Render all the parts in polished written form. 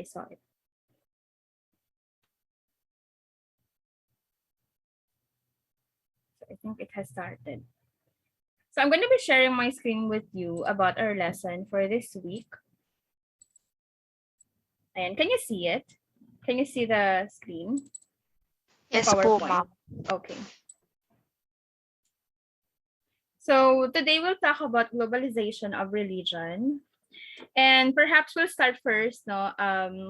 I saw it. So I think it has started. So I'm going to be sharing my screen with you about our lesson for this week. And can you see it? Can you see the screen? The Yes po, PowerPoint? ma'am. Okay. So today we'll talk about globalization of religion. And perhaps we'll start first, no?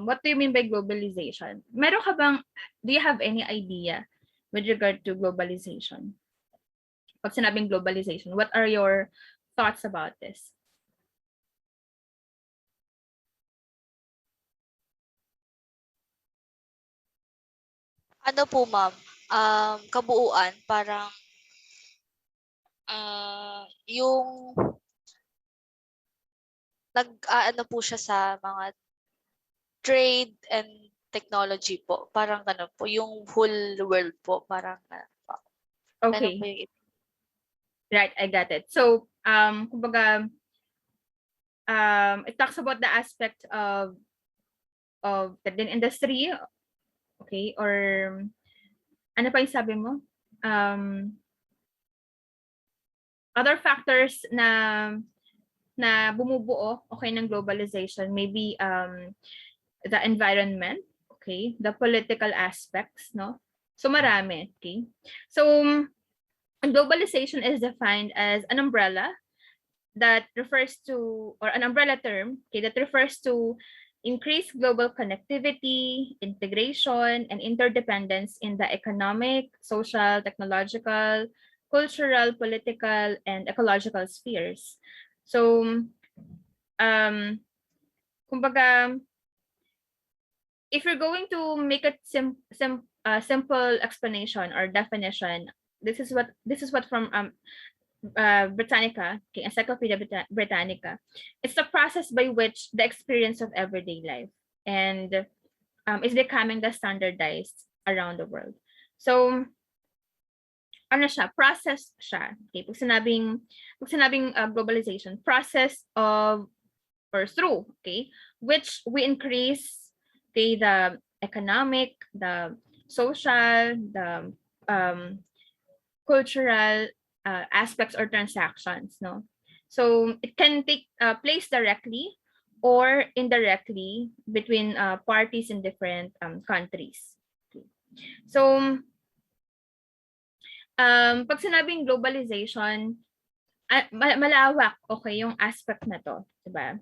What do you mean by globalization? Do you have any idea with regard to globalization? Pag sinabing globalization, what are your thoughts about this? Ano po, ma'am? Kabuuan, parang yung nag-aano po siya sa mga trade and technology po. Parang ganun po. Yung whole world po. Parang ganun po Okay, yung right, I got it. So, kumbaga, it talks about the aspect of the industry, okay, or ano pa yung sabi mo? Other factors na bumubuo, okay, ng globalization, maybe the environment, okay, the political aspects, no? So marami, okay? So globalization is defined as an umbrella that refers to, or an umbrella term, okay, that refers to increased global connectivity, integration, and interdependence in the economic, social, technological, cultural, political, and ecological spheres. So, kumbaga, if you're going to make a simple explanation or definition, this is what from Britannica, okay, Encyclopedia Britannica. It's the process by which the experience of everyday life and is becoming the standardized around the world. So, ano siya? Process siya. Okay, pag sinabing globalization, process of or through, okay, which we increase, okay, the economic, the social, the cultural aspects or transactions, no? So it can take place directly or indirectly between parties in different countries. Okay. So pag sinabing globalization, malawak, okay, yung aspect na to, diba?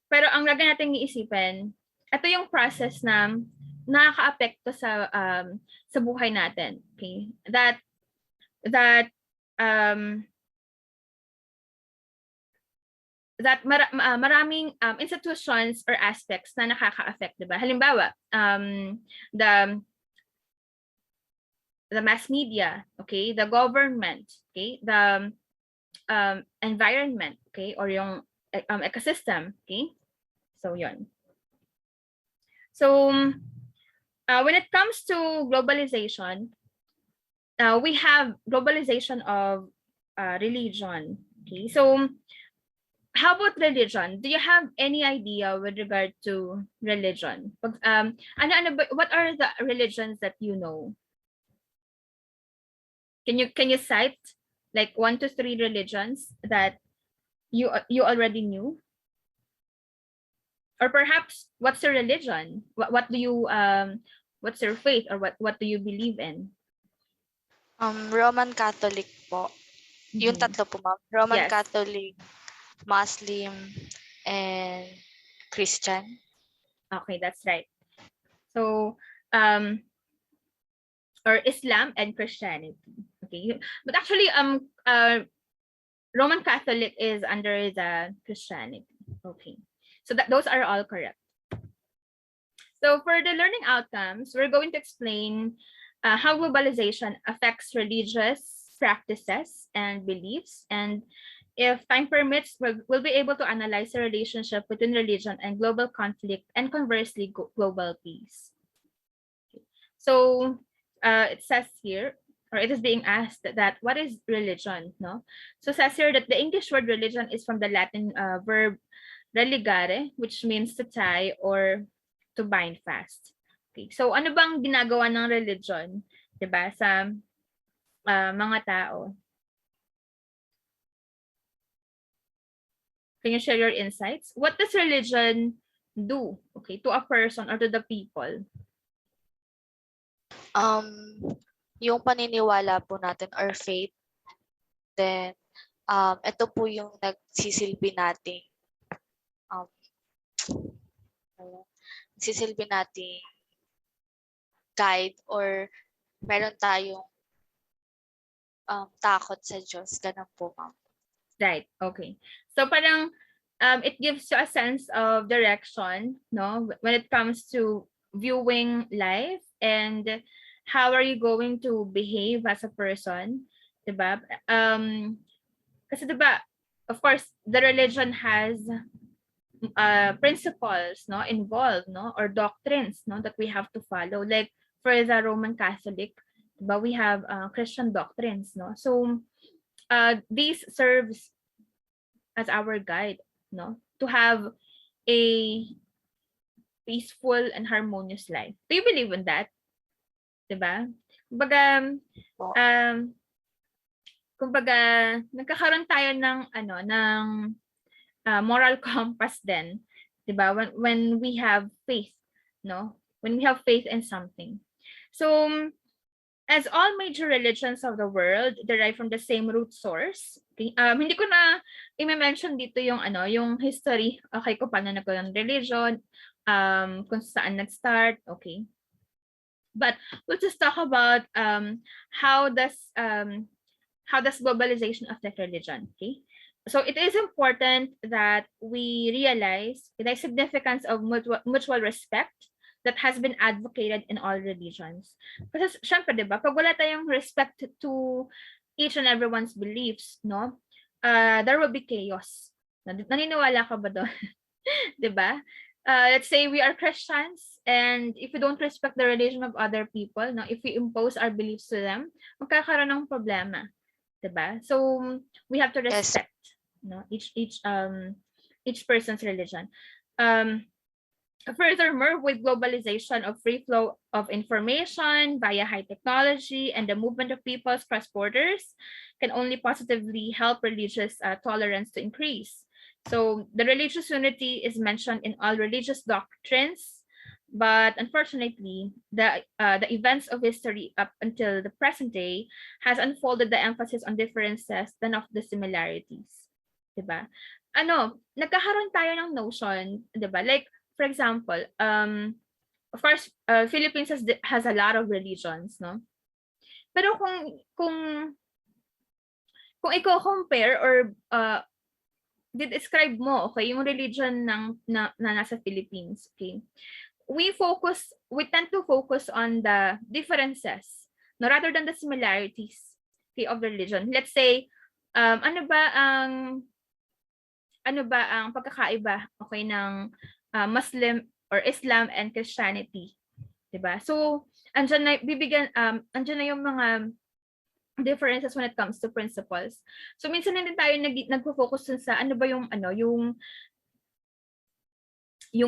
Pero ang lagi nating iisipin, ito yung process na nakakaapekto sa buhay natin, okay? That maraming institutions or aspects na nakaka-affect, 'di ba? Halimbawa, the mass media, okay? The government, okay? The environment, okay? Or yung ecosystem, okay? So, yun. So, when it comes to globalization, we have globalization of religion. Okay, so how about religion? Do you have any idea with regard to religion? What are the religions that you know? Can you cite like 1 to 3 religions that you already knew? Or perhaps what's your religion? What do you what's your faith, or what do you believe in? Roman Catholic po. Yung tatlo po, ma'am. Roman Yes. Catholic, Muslim, and Christian. Okay, that's right. So, or Islam and Christianity. Okay, but actually, Roman Catholic is under the Christianity. Okay, so those are all correct. So for the learning outcomes, we're going to explain how globalization affects religious practices and beliefs, and if time permits, we'll be able to analyze the relationship between religion and global conflict, and conversely, global peace. Okay. So it says here, or it is being asked that what is religion, no? So it says here that the English word religion is from the Latin verb religare, which means to tie or to bind fast. Okay. So ano bang ginagawa ng religion, 'di ba, sa mga tao? Can you share your insights? What does religion do, okay, to a person or to the people? Yung paniniwala po natin or faith, then ito po yung nagsisilbi nating um, nagsisilbi nating guide or meron tayong takot sa Diyos. Ganun po, ma'am. Right. Okay. So parang it gives you a sense of direction, no, when it comes to viewing life and how are you going to behave as a person, 'di ba? Kasi 'di ba, of course, the religion has principles, no, involved, no, or doctrines, no, that we have to follow. Like for the Roman Catholic, 'di ba, we have Christian doctrines, no. So these serves as our guide, no, to have a peaceful and harmonious life. Do you believe in that? 'Di ba? Um, kumbaga nagkakaroon tayo ng moral compass din, 'di ba? When we have faith, no? When we have faith in something. So as all major religions of the world derive from the same root source. Okay? Hindi ko na i-mention dito yung yung history, okay, kung paano nagkaroon ng religion, kung saan nag-start, okay. But we'll just talk about how does globalization affect religion, okay? So it is important that we realize the significance of mutual respect that has been advocated in all religions. Kasi syempre, 'di ba, pag wala tayong respect to each and everyone's beliefs, no, there will be chaos. Naniniwala ka ba doon? 'Di ba? Let's say we are Christians, and if we don't respect the religion of other people, no, if we impose our beliefs to them, magkakaroon ng problema, 'di ba? So we have to respect, no, each person's religion. Furthermore, with globalization of free flow of information via high technology and the movement of peoples cross borders can only positively help religious tolerance to increase. So the religious unity is mentioned in all religious doctrines, but unfortunately, the events of history up until the present day has unfolded the emphasis on differences than of the similarities. Diba? Nagkakaroon tayo ng notion, diba? Like, for example, of course, Philippines has a lot of religions, no? Pero kung i-compare or describe mo, okay, yung religion na nasa Philippines, okay? We tend to focus on the differences, no, rather than the similarities, okay, of the religion. Let's say, ano ba ang pagkakaiba, okay, ng Muslim or Islam and Christianity, 'di ba? So, andiyan na yung mga differences when it comes to principles. So minsan din tayo nagfo-focus dun sa ano ba yung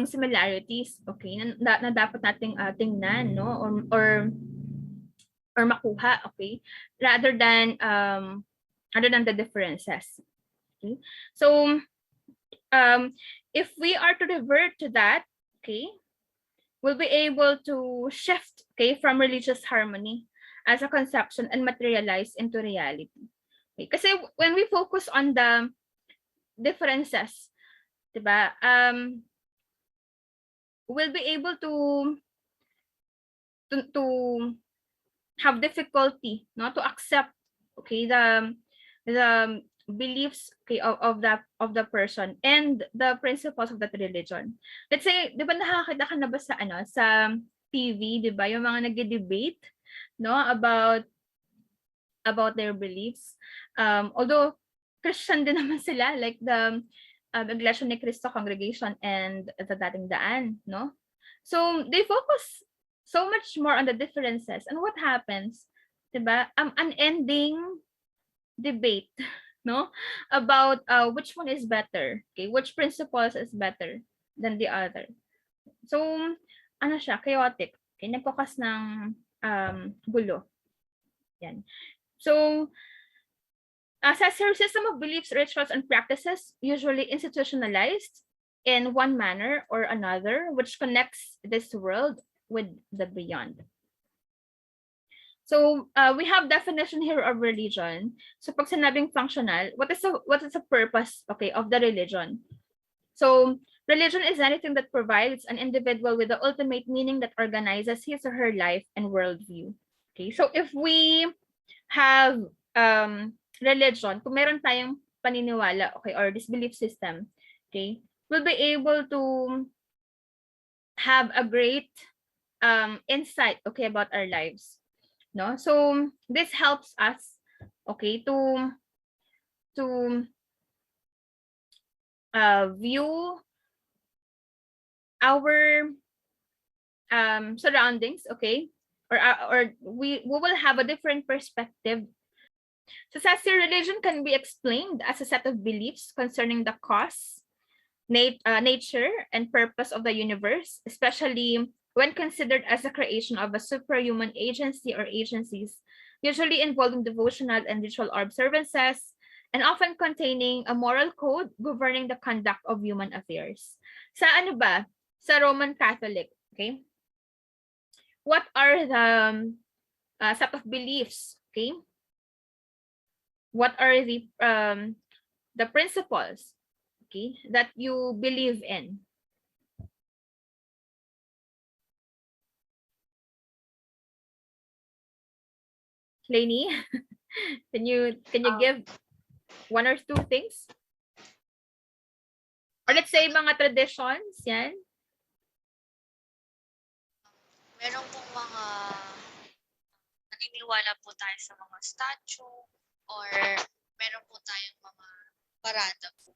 similarities, okay, na dapat nating tingnan, no, or makuha, okay, rather than the differences. Okay? So if we are to revert to that, okay, we'll be able to shift, okay, from religious harmony as a conception and materialize into reality. Okay? Kasi when we focus on the differences, diba, we'll be able to have difficulty, no, to accept, okay, the beliefs, okay, of the person and the principles of that religion. Let's say, 'di ba, nakakita ka na ba sa TV, 'di ba, yung mga nagde-debate, no, about their beliefs. Although Christian din naman sila, like the Iglesia ni Cristo congregation and the Dating Daan, no? So they focus so much more on the differences, and what happens, 'di ba? Unending debate, no? About which one is better, okay? Which principles is better than the other. So, ano siya, chaotic. Okay, nagkakas ng gulo. Yan. So, says her system of beliefs, rituals, and practices usually institutionalized in one manner or another, which connects this world with the beyond. So we have definition here of religion. So pag sinabing functional, what is the purpose, okay, of the religion? So religion is anything that provides an individual with the ultimate meaning that organizes his or her life and worldview. Okay, so if we have religion, kung meron tayong paniniwala, okay, or this belief system, okay, we'll be able to have a great insight, okay, about our lives. No, so this helps us, okay, to view our surroundings, okay, or we will have a different perspective. So Sassi religion can be explained as a set of beliefs concerning the cause, nature, and purpose of the universe, especially when considered as a creation of a superhuman agency or agencies, usually involving devotional and ritual observances, and often containing a moral code governing the conduct of human affairs. Sa ano ba? Sa Roman Catholic, okay? What are the set of beliefs, okay? What are the principles, okay, that you believe in? Lainey, can you give one or two things? Or let's say mga traditions, yan. Meron pong mga naniniwala po tayo sa mga statue or meron po tayong mga parada po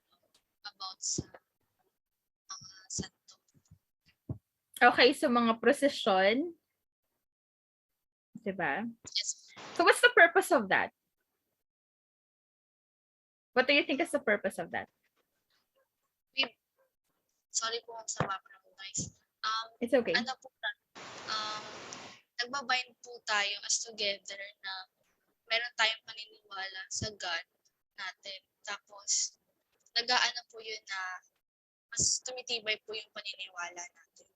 about sa mga santo. Okay, so mga procession. Diba? Yes. So what's the purpose of that? What do you think is the purpose of that? Sorry po sa background noise. It's okay. Ano po, nagbabind po tayo as together na meron tayong paniniwala sa God natin. Tapos, nag-aano po yun na mas tumitibay po yung paniniwala natin.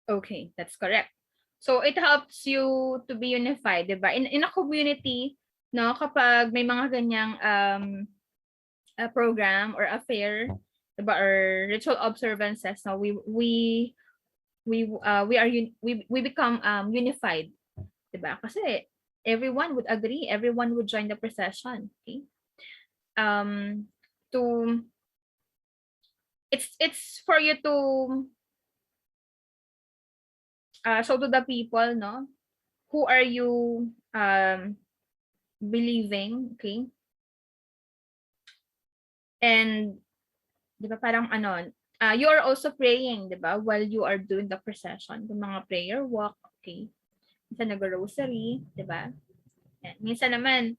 Okay, that's correct. So it helps you to be unified, diba? In a community, no, kapag may mga ganyang a program or affair, diba, or ritual observances, no, we become unified, diba? Kasi everyone would agree, everyone would join the procession, okay? To it's for you to show to the people, no, who are you believing, okay? And di ba parang ano, you are also praying, di ba, while you are doing the procession, yung mga prayer walk, okay? Minsan nag-rosary, di ba? Minsan naman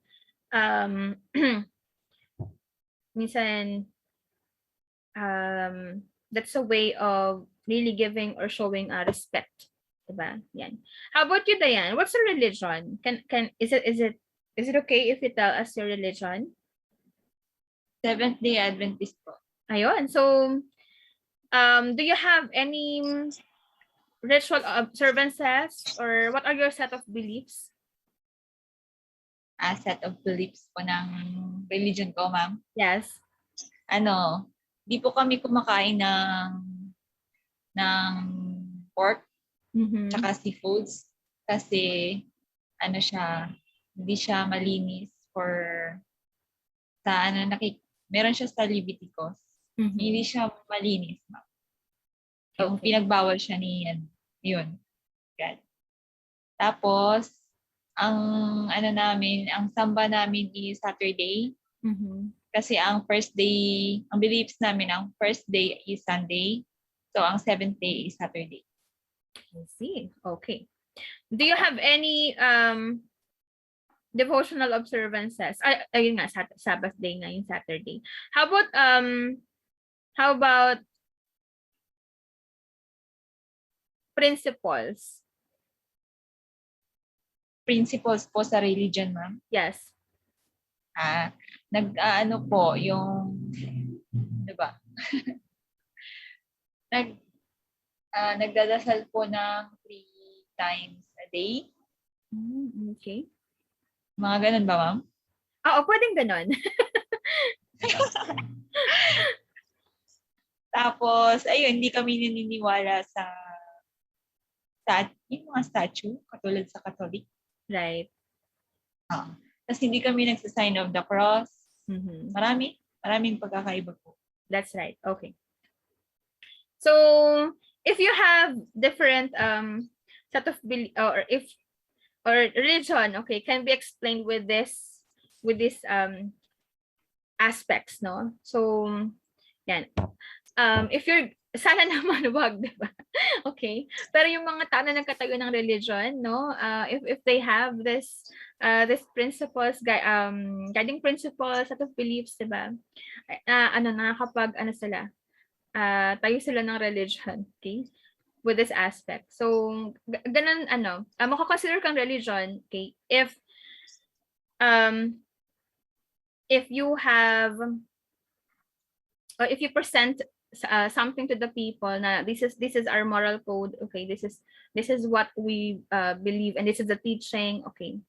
minsan that's a way of really giving or showing respect, diba? Yan. How about you, Diane? What's your religion? Is it okay if you tell us your religion? Seventh-day Adventist po. Ayun. So do you have any ritual observances or what are your set of beliefs? Set of beliefs po ng religion ko, ma'am. Yes. Di po kami kumakain ng pork tsaka seafoods kasi hindi siya malinis meron siya sa Leviticus. Hindi siya malinis, ma'am. So, pinagbawal siya yun. God. Tapos, ang samba namin is Saturday. Kasi ang beliefs namin, ang first day is Sunday. So, ang seventh day is Saturday. I see. Okay. Do you have any devotional observances. Ayun nga, Sabbath day na yung Saturday. How about principles? Principles po sa religion, ma'am. Yes. Ano po, yung, di ba? Nagdadasal po ng 3 times a day. Okay. Mga ganun ba, ma'am? Oo, pwedeng ganon. Tapos, ayun, hindi kami naniniwala sa yung mga statue, katulad sa Catholic. Right. Tapos hindi kami nagsa-sign of the cross. Mm-hmm. Maraming pagkakaiba po. That's right. Okay. So, if you have different set of or religion, okay, can be explained with this aspects, no? So, yan. If you're sana naman wag, di ba? Okay. Pero yung mga tao na nagkatayo ng religion, no? If they have this guiding principles, set of beliefs, di ba? Nakakapag sila, tayo sila ng religion, okay? With this aspect. So, ganun, makakonsider kang religion, okay? If you have, or if you present something to the people na this is our moral code, okay, this is what we believe, and this is the teaching, okay,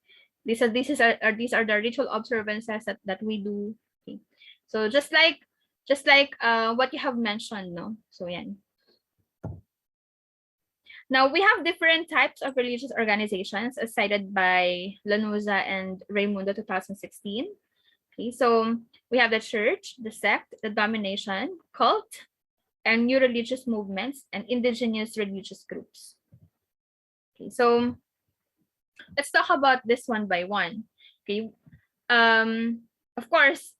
these are the ritual observances that we do, okay. So just like what you have mentioned, no? So yan. Now we have different types of religious organizations as cited by Lanuza and Raimundo 2016. Okay, so we have the church, the sect, the domination, cult, and new religious movements and indigenous religious groups. Okay, so let's talk about this one by one. Okay, of course,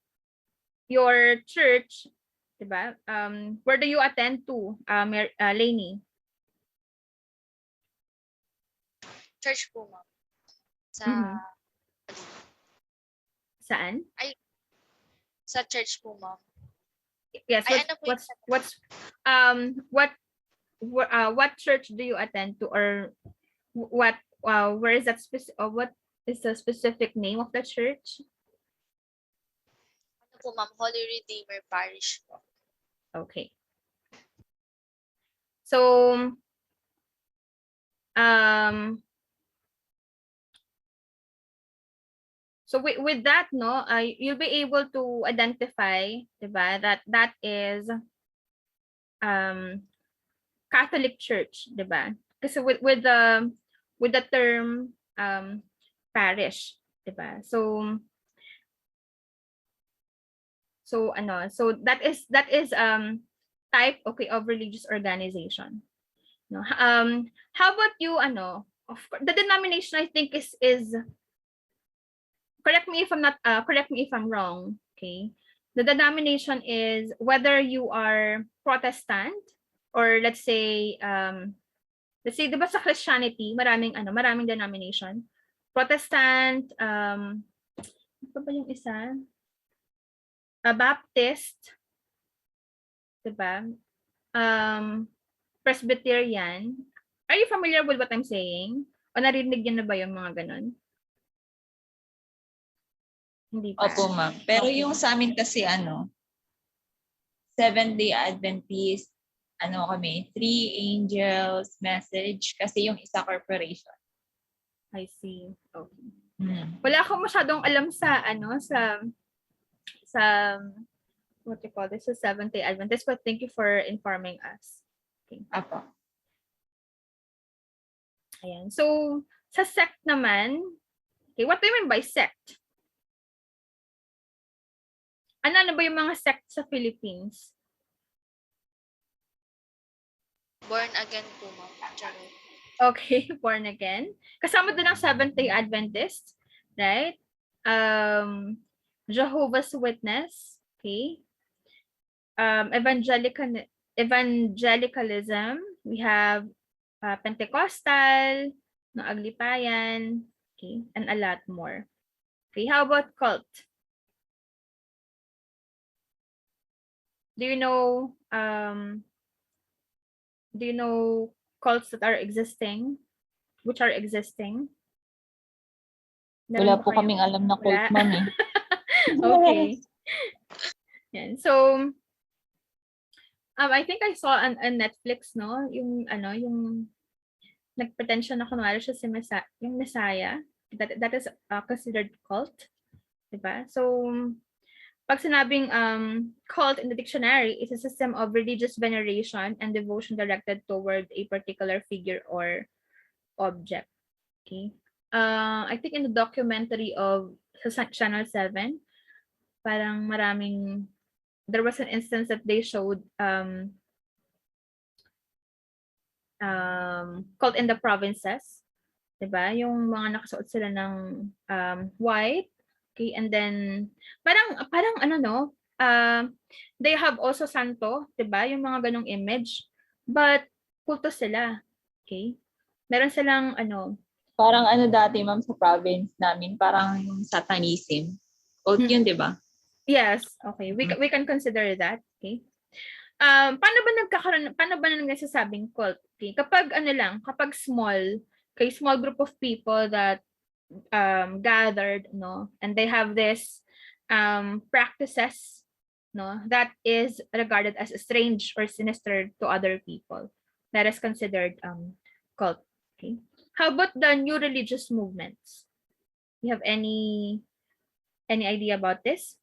your church, diba? Where do you attend to, Lainey? Church po, ma'am. Saan? Sa church po, ma'am. Yes. What church do you attend to, or what? Where is that what is the specific name of the church? Ano po, ma'am? Holy Redeemer Parish po. Okay. So, so with that, no, you'll be able to identify, diba, that is Catholic Church, diba? Kasi with the term parish, diba? So that is type, okay, of religious organization. No, how about you? Of course, the denomination, I think, is correct me if I'm wrong, okay? The denomination is whether you are Protestant, or let's say diba sa Christianity, maraming denomination. Protestant, ano ba yung isa? Baptist, diba? Presbyterian. Are you familiar with what I'm saying? O narinig niyo na ba yung mga ganun? Hindi pa. Opo, ma'am. Pero yung sa amin kasi Seventh-day Adventist, kami, 3 Angels Message, kasi yung isa corporation. I see. Okay. Wala akong masyadong alam sa what you call this, sa Seventh-day Adventist, but thank you for informing us. Okay. Apo. Ayan. So, sa sect naman, okay, what do you mean by sect? Ano ba yung mga sect sa Philippines? Born again po, ma'am. Okay, born again. Kasama din ang Seventh-day Adventist, right? Jehovah's Witness, okay? Evangelicalism, we have Pentecostal, no, Aglipayan, okay, and a lot more. Okay, how about cult? Do you know cults that are existing? Which are existing? Meron Wala ba po kayong- kaming alam na cult, Wala? ma'am eh. Okay. Yan. So, I think I saw on Netflix, no? Yung nagpretend siya na kunwari siya si yung Messiah. That is considered cult, diba? So, pag sinabing cult in the dictionary is a system of religious veneration and devotion directed toward a particular figure or object. Okay. I think in the documentary of sa Channel 7, parang there was an instance that they showed called in the provinces, 'di ba? Yung mga nakasuot sila ng white, okay, and then parang ano no, they have also santo, 'di ba? Yung mga ganong image, but kulto sila. Okay? Meron silang Parang ano dati, ma'am, sa province namin, parang yung satanism. Cult yun, di ba? yes, okay. We can consider that, okay? Paano ba nagsasabing cult? Okay? Kapag small group of people that gathered, no, and they have this practices, no, that is regarded as strange or sinister to other people. That is considered cult. Okay. How about the new religious movements? You have any idea about this?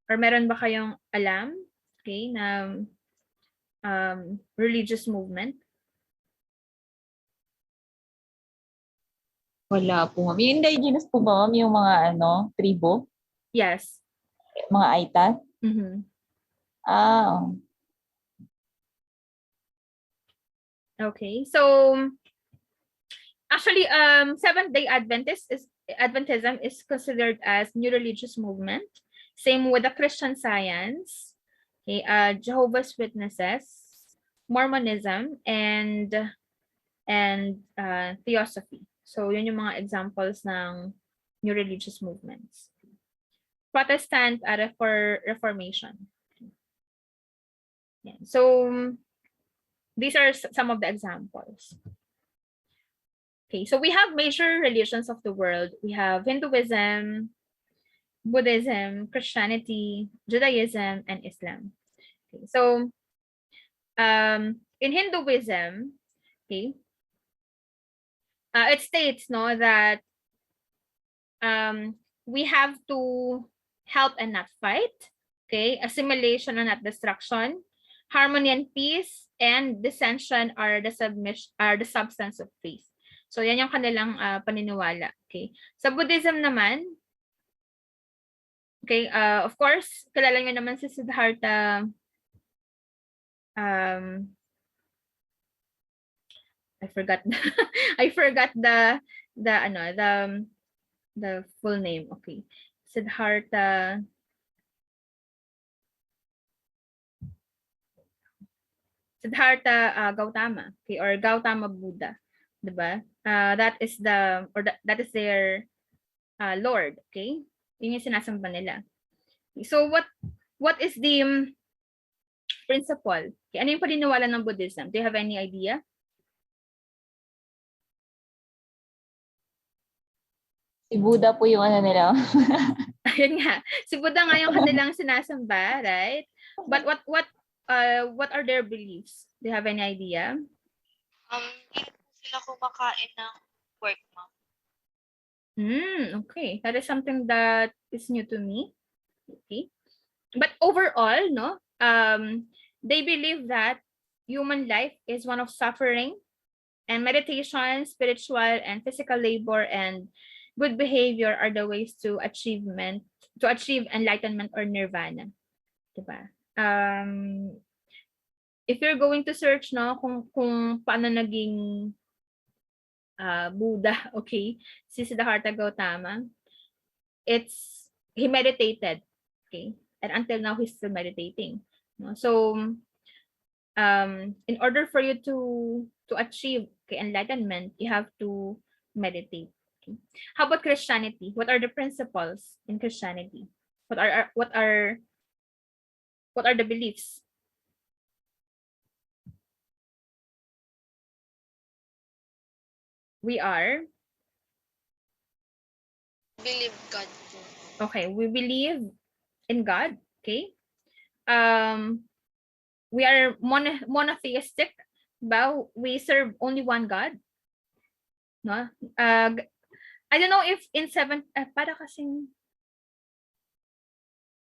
Or meron ba kayong alam, okay, na religious movement? Wala po, ma'am. Yung indigenous po ba, ma'am? Yung mga tribo? Yes. Mga Aita? Mm-hmm. Ah, Okay. So actually, Seventh-day Adventism is considered as new religious movement. Same with the Christian Science, okay, Jehovah's Witnesses, Mormonism, and Theosophy. So yun yung mga examples ng new religious movements. Protestant Reformation. Yeah. So these are some of the examples. Okay, so we have major religions of the world. We have Hinduism, Buddhism, Christianity, Judaism, and Islam. Okay, so in Hinduism, okay, it states no that we have to help and not fight. Okay, assimilation and not destruction, harmony and peace, and dissension are the substance of faith. So yan yung kanilang paniniwala. Okay. Sa Buddhism naman, okay, of course, kilala nyo naman si Siddhartha. I forgot I forgot the full name. Okay. Siddhartha Gautama, okay, or Gautama Buddha, 'di ba? That is that is their Lord, okay? Yun yung sinasamba nila. So what is the principle? Okay, ano yung paniniwala ng Buddhism? Do you have any idea? si Buddha po yung nila. Ayun nga. Si Buddha nga yung kanilang sinasamba, right? But what are their beliefs? Do you have any idea? Hindi po sila kumakain ng pork, ma'am. Okay. That is something that is new to me. Okay. But overall, no, they believe that human life is one of suffering, and meditation, spiritual and physical labor, and good behavior are the ways to achieve enlightenment or nirvana. Diba? If you're going to search, no, kung paano naging Buddha, okay, si Siddhartha Gautama, he meditated, okay, and until now he's still meditating. No? So in order for you to achieve okay, enlightenment, you have to meditate. Okay. How about Christianity? What are the principles in Christianity? What are the beliefs? We are Believe God po. okay. We believe in God. Okay. We are monotheistic, but we serve only one God. No. I don't know if in seven. Para kasing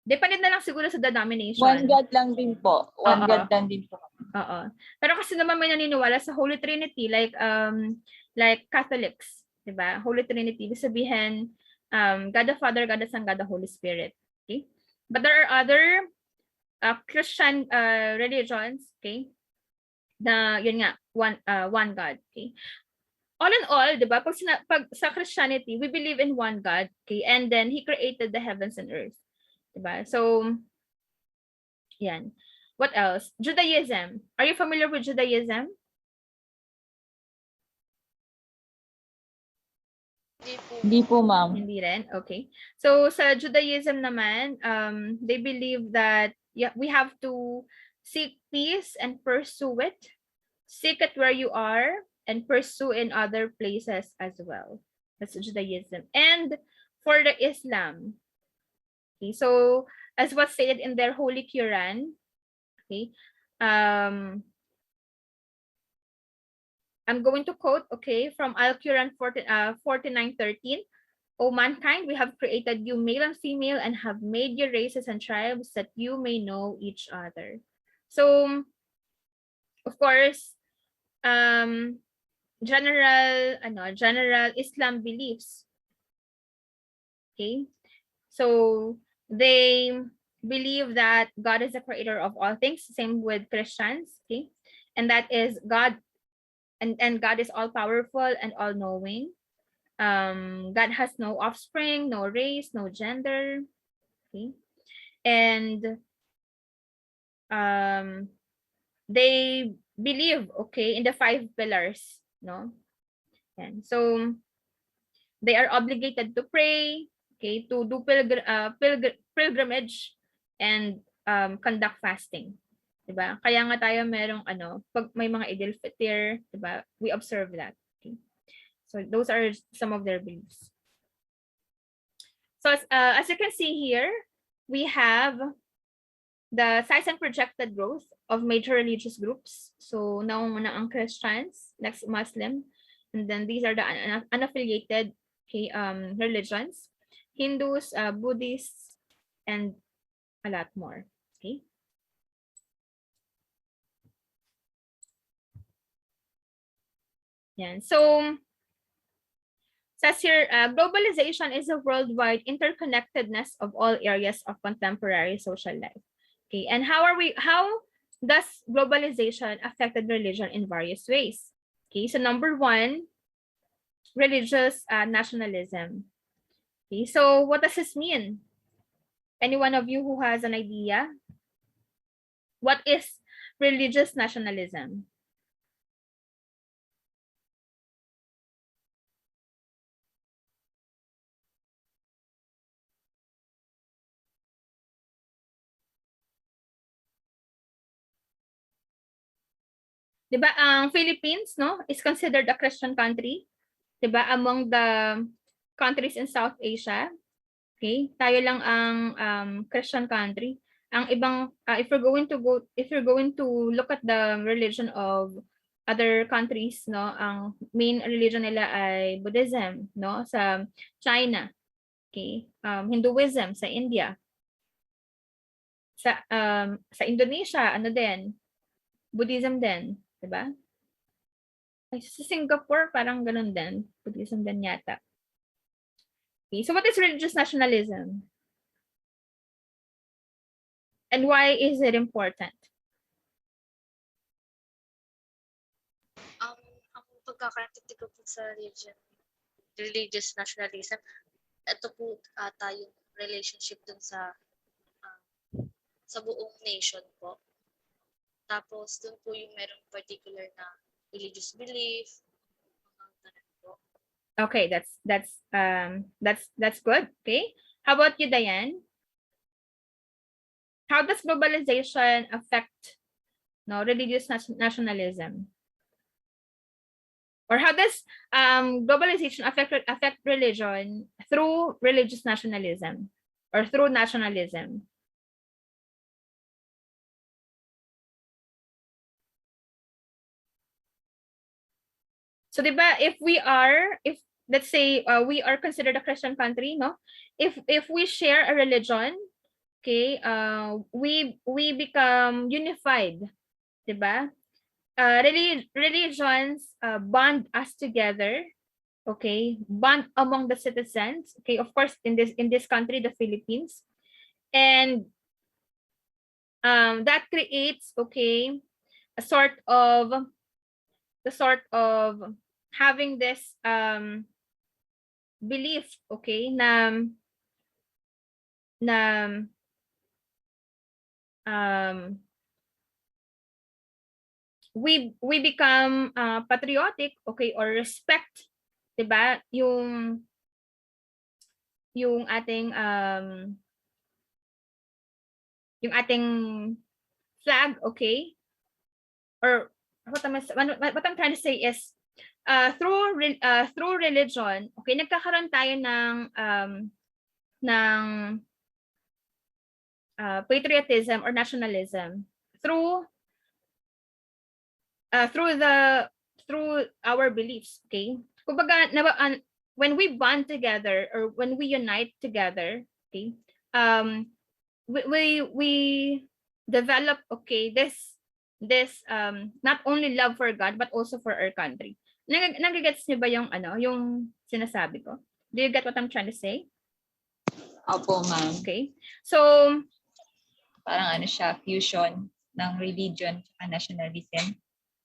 depende na lang siguro sa denomination. One God lang din po. One Oo. God lang din po. Oo. Pero kasi naman may naniniwala sa Holy Trinity like Catholics, 'di ba? Holy Trinity, ibig sabihin God the Father, God the Son, God the Holy Spirit. Okay? But there are other Christian religions, okay? Na yun nga, one God, okay? All in all, 'di ba? Pag sa Christianity, we believe in one God, okay? And then he created the heavens and earth. 'Di ba? So yan. What else? Judaism. Are you familiar with Judaism? Hindi po. Hindi po, ma'am. Hindi rin? Okay. So, sa Judaism naman, they believe that we have to seek peace and pursue it. Seek it where you are and pursue in other places as well. That's Judaism. And for the Islam, okay, so as was stated in their Holy Quran, okay, I'm going to quote, okay, from Al-Quran 49:13. O mankind, we have created you male and female and have made your races and tribes that you may know each other. So, of course, general Islam beliefs. Okay? So, they believe that God is the creator of all things, same with Christians, okay? And that is God, and God is all powerful and all knowing. God has no offspring, no race, no gender. Okay. And they believe, okay, in the 5 pillars, no? And so they are obligated to pray, okay, to do pilgrimage and conduct fasting. Diba? Kaya nga tayo merong pag may mga Idil Fitr, diba? We observe that. Okay. So those are some of their beliefs. So as you can see here, we have the size and projected growth of major religious groups. So nauna ang Christians, next Muslim, and then these are the unaffiliated, okay, religions, Hindus, Buddhists, and a lot more. Okay. Yan. So says here, globalization is a worldwide interconnectedness of all areas of contemporary social life. Okay, and how does globalization affected religion in various ways? Okay, so number one, religious nationalism. Okay, so what does this mean? Any one of you who has an idea? What is religious nationalism? Diba ang Philippines, no, is considered a Christian country, diba, among the countries in South Asia. Okay, tayo lang ang Christian country. Ang ibang if you're going to look at the religion of other countries, no, ang main religion nila ay Buddhism, no, sa China. Okay, Hinduism sa India. Sa Indonesia, ano din? Buddhism din, 'di ba? Ay, sa Singapore parang ganun din, Buddhism din yata. Okay, so what is religious nationalism? And why is it important? Ang pagkakaintindi ko po sa religious nationalism, ito po ata yung relationship dun sa buong nation po. Tapos dun po yung merong particular na religious belief. Ganun po. Okay, that's good. Okay. How about you, Diane? How does globalization affect religious nationalism? Or how does globalization affect religion through religious nationalism or through nationalism? So, diba, if let's say we are considered a Christian country, no? If we share a religion, okay, we become unified, diba? Religions bond us together, okay, bond among the citizens, okay, of course in this country, the Philippines, and that creates, okay, a sort of having this belief, okay, na we become patriotic, okay, or respect, 'di ba, yung ating flag, okay, or what I'm trying to say is through religion, okay, nagkakaroon tayo ng patriotism or nationalism through through our beliefs, okay? Kumbaga, when we bond together or when we unite together, okay, we develop, okay, this not only love for God but also for our country. Nagigets niyo ba yung sinasabi ko? Do you get what I'm trying to say? Opo, ma'am. Okay. So, parang siya, fusion ng religion at nationalism.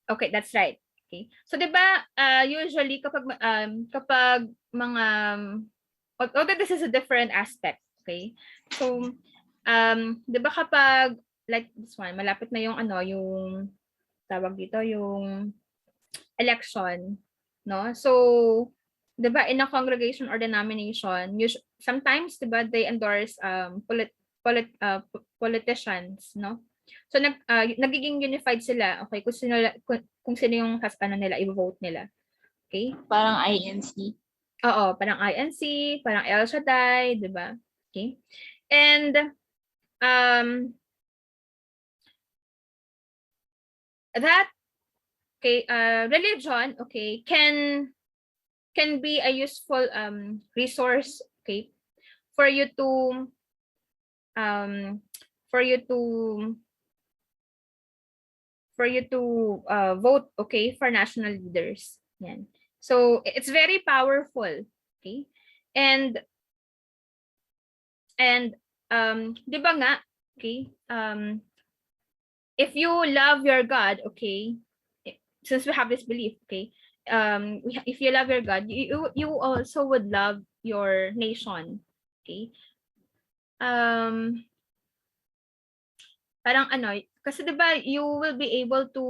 Okay, that's right. Okay. So, 'di ba, usually kapag mga although this is a different aspect, okay? So, 'di ba kapag like this one, malapit na yung yung tawag dito, yung election, no? So, 'di ba, in a congregation or denomination, sometimes 'di ba, they endorse politicians, no? So nagiging unified sila, okay, kung sino yung nila i-vote nila. Okay? Parang INC. Oo, parang INC, parang El Shaddai, 'di ba? Okay? And that religion, okay, can be a useful resource, okay, for you to um for you to vote, okay, for national leaders. Yan. So it's very powerful, okay? And 'di ba nga, okay? If you love your God, okay, since we have this belief, okay, if you love your God, you also would love your nation, okay? Parang kasi 'di ba, you will be able to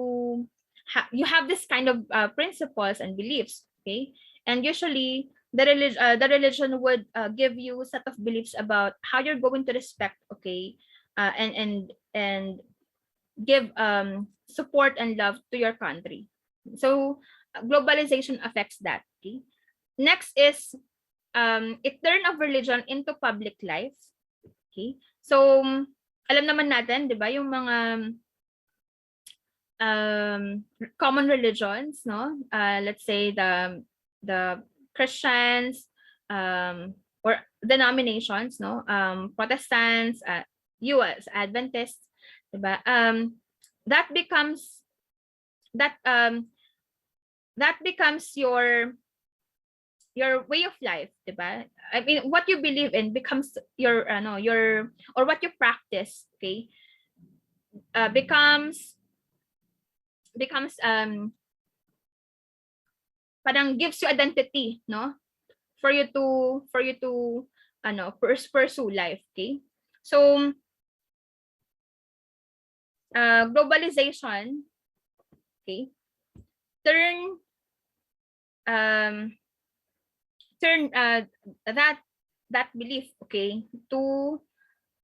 you have this kind of principles and beliefs, okay? And usually the religion would give you a set of beliefs about how you're going to respect, okay, and give support and love to your country. So globalization affects that, okay? Next is it turn of religion into public life, okay? So alam naman natin, 'di ba, yung mga common religions, no? Let's say the Christians or denominations, no? Protestants, US Adventists, 'di ba? That becomes your way of life, 'di ba? I mean, what you believe in becomes your or what you practice, okay? Becomes parang gives you identity, no? For you to pursue life, okay? So globalization, okay, turn that belief, okay,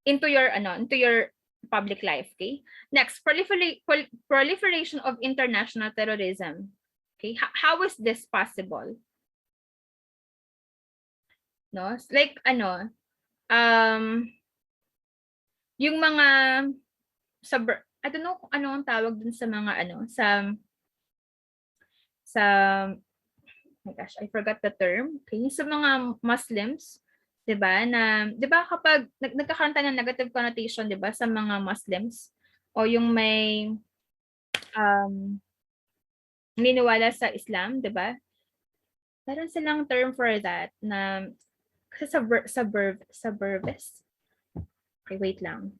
into your public life, okay? Next, proliferation of international terrorism. Okay, how is this possible? No, it's like yung mga I don't know kung ano ang tawag dun sa mga sa oh my gosh, I forgot the term. Okay, sa mga Muslims, 'di ba? Na 'di ba kapag nagkakaroon tayo ng negative connotation, 'di ba, sa mga Muslims o yung may naniniwala sa Islam, 'di ba? Meron silang term for that na suburbis. Okay, wait lang.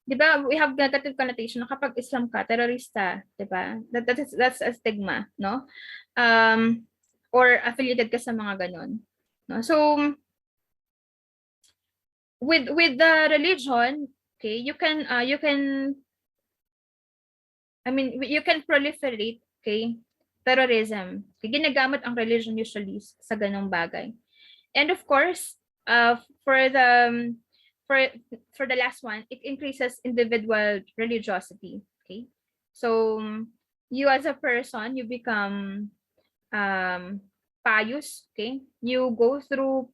'Di ba, we have negative connotation na kapag Islam ka, terorista, 'di ba? That's a stigma, no? Or affiliated ka sa mga ganon, no? So with the religion, okay, you can I mean, you can proliferate, okay, terrorism. Okay, ginagamit ang religion usually sa ganong bagay. And of course, for the last one, it increases individual religiosity. Okay, so you as a person, you become pious. Okay, you go through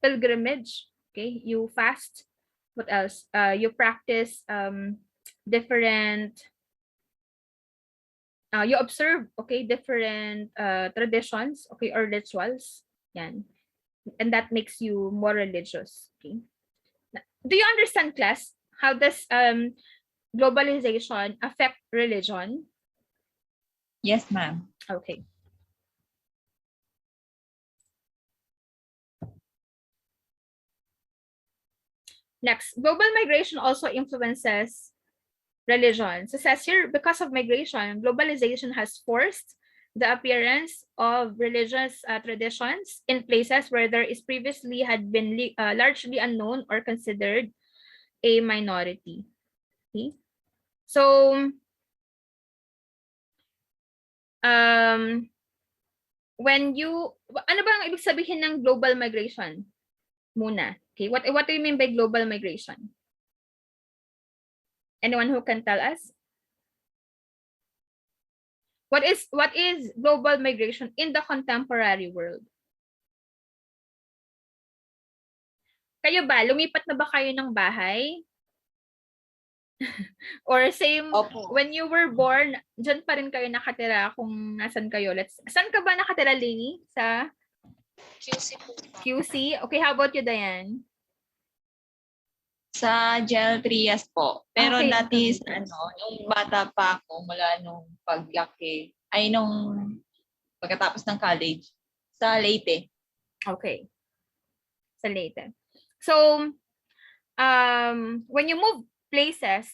pilgrimage. Okay, you fast. What else? You practice different. You observe, okay, different traditions, okay, or rituals. Yan. And that makes you more religious. Okay. Do you understand, class? How does globalization affect religion? Yes, ma'am. Okay. Next, global migration also influences religion. So it says here, because of migration, globalization has forced the appearance of religious traditions in places where there is previously had been largely unknown or considered a minority. Okay? So when you, ano ba ang ibig sabihin ng global migration muna? Okay, what do you mean by global migration? Anyone who can tell us? What is global migration in the contemporary world? Kayo ba, lumipat na ba kayo ng bahay? Or same, Opo. when you were born, dyan pa rin kayo nakatira kung nasan kayo? Saan ka ba nakatira, Lini? Sa QC po. QC? Okay, how about you, Diane? Sa Gel Trias po. Pero Okay, that is, okay. nung bata pa ako, mula nung paglaki, ay nung pagkatapos ng college, sa Leyte. Okay. Sa Leyte. So, when you move places,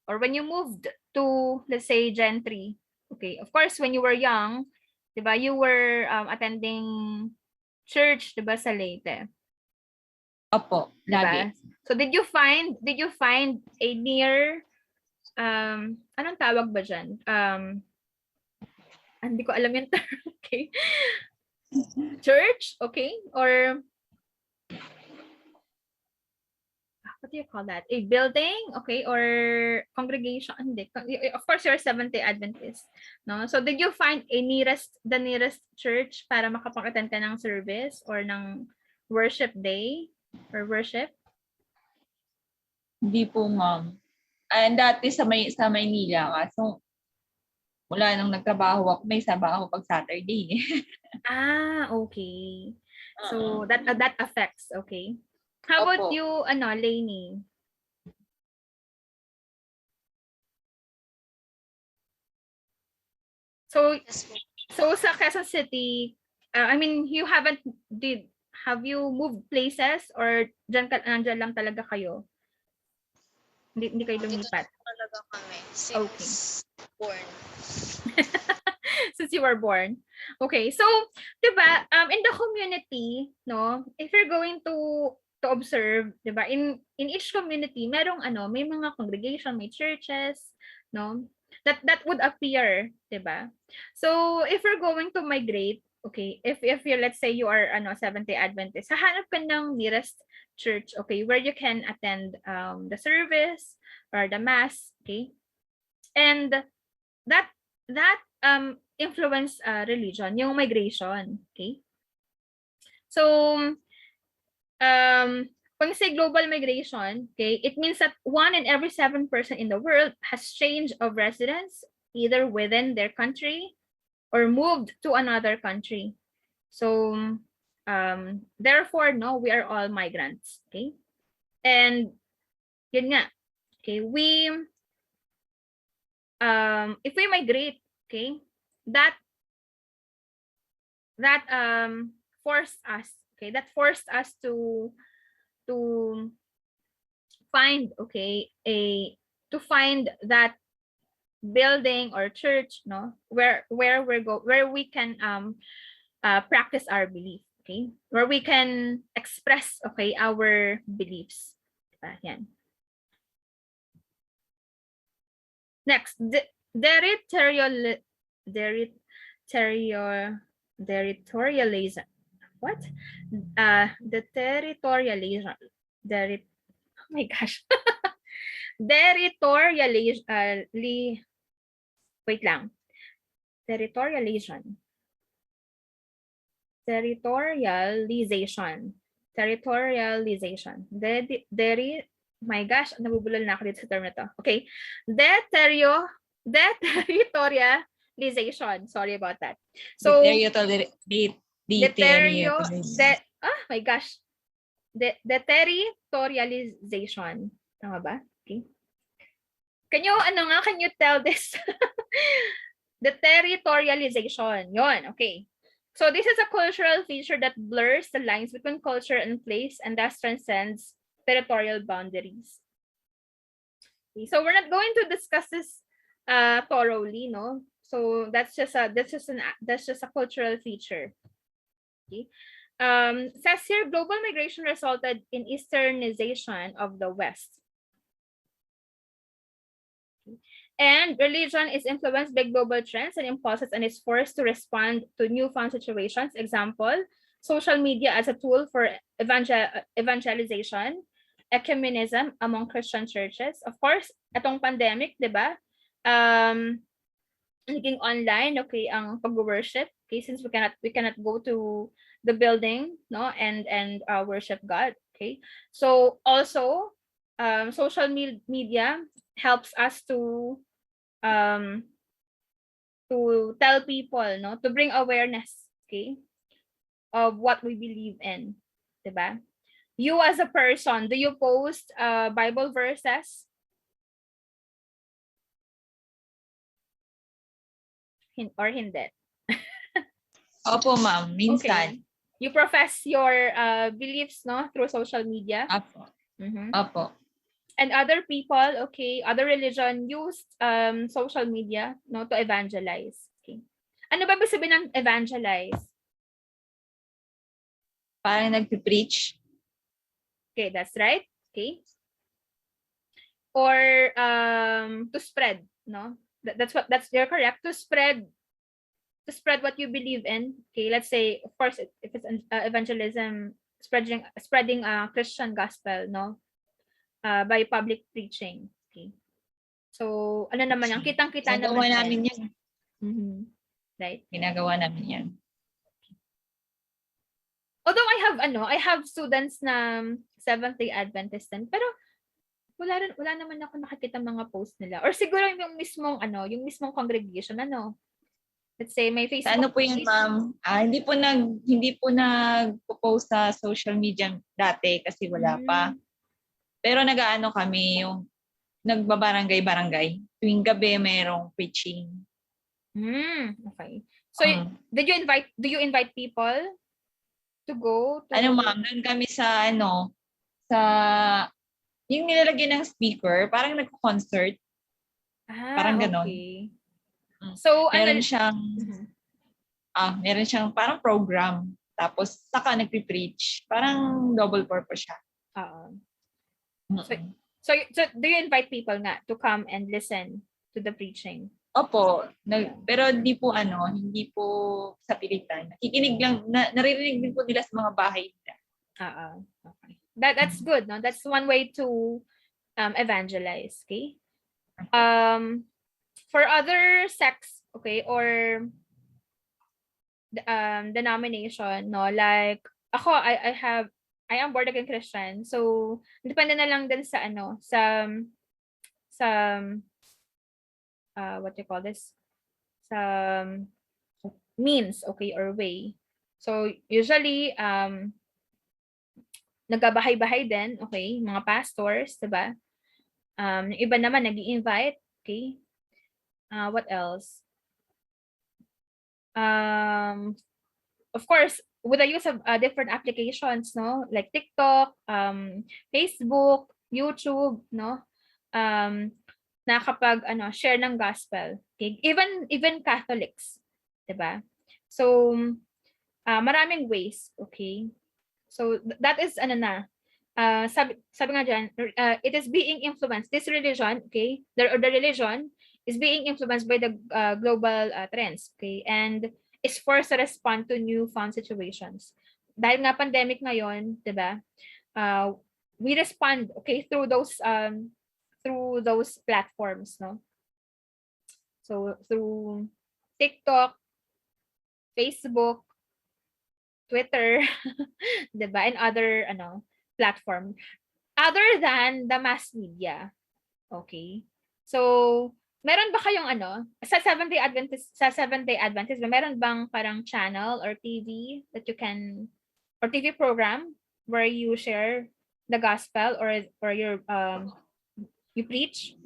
or when you moved to, let's say, Gentry, okay, of course, when you were young, diba, you were attending church, diba, sa Leyte. Opo, lagi. Diba? So did you find a near anong tawag ba diyan? Hindi ko alam yung term, okay? Church, okay? Or what do you call that? A building, okay? Or congregation? Hindi. Of course, you're Seventh-day Adventist, no? So did you find the nearest church para makapag-attend ka ng service or ng worship day or worship? Hindi po, ma'am. And dati sa Maynila ka. So, mula nung nagtrabaho ako, may sabaho pag Saturday. Okay. So that affects, okay. How about Opo. you, Lainey? So Yes po. sa Quezon City, I mean, have you moved places or nandiyan lang talaga kayo? Hindi kayo Dito lumipat? na talaga kami since born. Since you were born. Okay, so, diba, in the community, no, if you're going to to observe, 'di ba? In each community, may mga congregation, may churches, no? That would appear, 'di ba? So, if we're going to migrate, okay, if you, let's say you are Seventh-day Adventist, hahanap ka ng nearest church, okay, where you can attend the service or the mass, okay? And that influence religion, yung migration, okay? So, when you say global migration, okay, it means that 1 in every 7 person in the world has change of residence either within their country or moved to another country. So, therefore, no, we are all migrants, okay? And yun nga, okay, if we migrate, okay, that forced us to find, okay, to find that building or church, no, where we can practice our belief, okay, where we can express, okay, our beliefs. Yan. Next, territorialism. What? The territorialism. Oh my gosh. Wait lang. Territorialization. My gosh, nabubulol na ako dito sa term na to. Okay. Deterritorialization. Sorry about that. So, my gosh. Deterritorialization. Tama ba? Okay. Can you tell this? Deterritorialization. Yon, okay. So this is a cultural feature that blurs the lines between culture and place and thus transcends territorial boundaries. Okay, so we're not going to discuss this thoroughly, no? So that's just a cultural feature. Okay. Says here, global migration resulted in Easternization of the West. And religion is influenced by global trends and impulses and is forced to respond to newfound situations. Example, social media as a tool for evangelization, ecumenism among Christian churches. Of course, itong pandemic, di ba? Naging online, okay, ang pag-worship, okay, since we cannot go to the building, no, and worship God, okay. So also, social media helps us to tell people, no, to bring awareness, okay, of what we believe in, diba? You as a person, do you post Bible verses? Or hindi? Opo, ma'am. Minsan. Okay. You profess your beliefs, no, through social media? Opo. Mm-hmm. Opo. And other people, okay, other religion use social media, no, to evangelize. Okay. Ano ba ibig sabihin ng evangelize? Parang nagpi-preach. Okay, that's right. Okay. Or to spread, no? You're correct. To spread what you believe in. Okay, let's say, of course, if it's evangelism, spreading Christian gospel, no? By public preaching. Okay. So, ano naman yan? Kitang-kita naman yan. namin yan. Mm-hmm. Right? Ginagawa namin yan. Although I have students na Seventh-day Adventist din, pero wala naman ako nakikita mga post nila. Or siguro yung mismong congregation, let's say may Facebook. Ano po yun, ma'am? Hindi po nagpo-post sa social media dati kasi wala pa. Pero nag-aano kami, yung nagbabarangay-barangay. Tuwing gabi mayroong preaching. Okay. So, do you invite people to go? Ma'am, doon kami sa yung nilalagyan ng speaker, parang nag-concert. Parang ganon. Okay. So, meron siyang parang program. Tapos, saka nagpi-preach. Parang double purpose siya. So, so do you invite people nga to come and listen to the preaching? Opo, pero hindi po sa pilitan. Nakikinig lang, naririnig din po nila sa mga bahay nila. Okay. That's good, no? That's one way to evangelize, okay? For other sects, okay, or denomination, no, like ako, I am born again Christian, so depende na lang din sa what you call this, sa means, okay, or way. So usually nagbabahay-bahay din, okay, mga pastors, diba? Yung iba naman nag-i-invite, okay? What else? Of course, with the use of different applications, no, like TikTok, Facebook, YouTube, no, na kapag share ng gospel, okay? Even Catholics, diba? So maraming ways, okay? So that is sabi nga dyan, it is being influenced, this religion, okay, the religion is being influenced by the global trends, okay, and is forced to respond to newfound situations. Dahil nga pandemic ngayon, 'di ba? We respond, okay, through those platforms, no? So through TikTok, Facebook, Twitter, 'di ba? And other platform other than the mass media. Okay? So, meron ba kayong sa Seventh Day Adventist, meron bang parang channel or TV that you can, or TV program where you share the gospel or your you preach?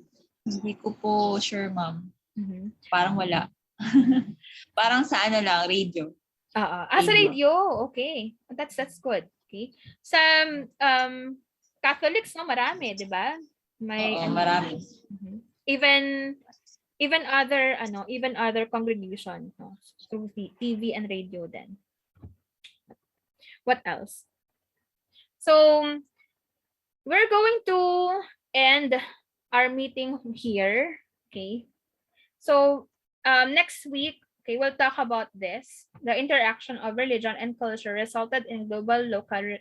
Hindi ko po sure, ma'am. Parang wala. Mm-hmm. Parang sa lang, radio. Sa radio. Okay. That's good. Okay. Sa Catholics, no, marami, 'di ba? May marami. Even other congregation, no, through TV and radio then. What else? So we're going to end our meeting here. Okay. So next week, okay, we'll talk about this. The interaction of religion and culture resulted in global, local,